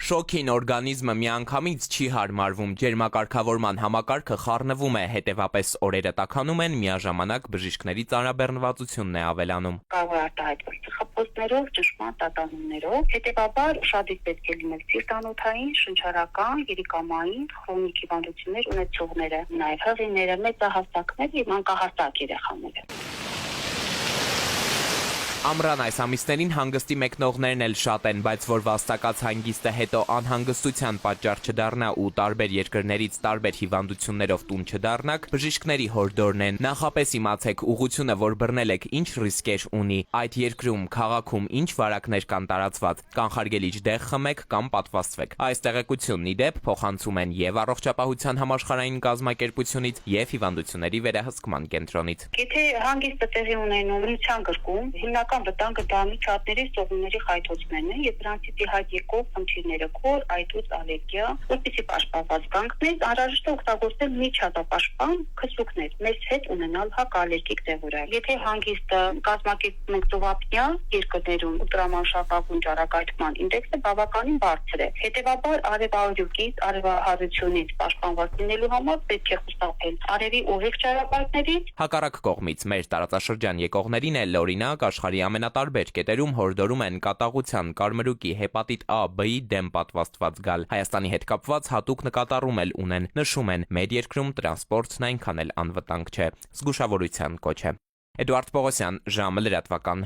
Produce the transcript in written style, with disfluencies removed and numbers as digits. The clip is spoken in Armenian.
Շոքին օրգանիզմը միանգամից չի հարմարվում, ջերմակարգավորման համակարգը խառնվում է, հետևապես օրերը տաքանում են, միաժամանակ բժիշկների ծանրաբեռնվածությունն է ավելանում։ Կարող է արտահայտվել ծխախոտներով, ճնշման տատանումներով, հետևաբար ուշադիր պետք է լինել սիրտանոթային, շնչառական, երիկամային, քրոնիկ հիվանդություններ ունեցողները, նաև հղիները, մեծահասակները և մանկահասակ երեխաները։ Ամռան այս ամիսներին հանգստի մեկնողներն էլ շատ են, բայց որ վաստակած հանգիստը հետո անհանգստության պատճառ չդառնա ու տարբեր երկրներից տարբեր հիվանդություններով տուն չդառնաք, բժիշկների հորդորն են։ Նախապես իմացեք ուղղությունը, որ բռնել եք, ինչ ռիսկեր ունի, այդ երկրում, քաղաքում ինչ վարակներ կան տարածված, կանխարգելիչ դեղ խմեք կամ պատվաստվեք։ Այս տեղեկությունն ի դեպ փոխանցում են եւ Առողջապահության համաշխարհային կազմակերպությունից եւ Հիվանդությունների վերահսկման կենտրոնից։ Եթե հանգիստը տեղի ունենում բնության գրկում, հիմնական վտանգը դա միջատների սողունների խայթոցներն են եւ դրանցից ի հայտ եկող խնդիրները՝ քոր, այտուց, ալերգիա, որպեսզի պաշտպանված կանգնես, անհրաժեշտ է օգտագործել միջատապաշտպան քսուկներ, մեզ հետ ունենալ հակալերգիկ դեղորայք։ Եթե հանգիստը կազմակերպում ենք ծովափնյա երկրներում ուլտրամանուշակագույն ճառագայթման ինդեքսը բավականին բարձր է։ Հետևաբար արևարյուկից, արևահարությունից պաշտպանված լինելու համար պետք է խուսափել արևի ուղիղ ճառագայթներից։ Հակառակ կողմից մեր տարածաշրջան եկողներին էլ օրինակ աշխարհի ամենատարբեր կետերում հորդորում են կատաղության, կարմրուկի, հեպատիտ A, B-ի դեմ պատվաստված գալ։ Հայաստանի հետ կապված հատուկ նկատառում էլ ունեն, նշում են, մեր երկրում տրանսպորտն այնքան էլ անվտանգ չէ։ Զգուշավորության կոչ է։ Էդուարդ Պողոսյան, ժամը լրատվական։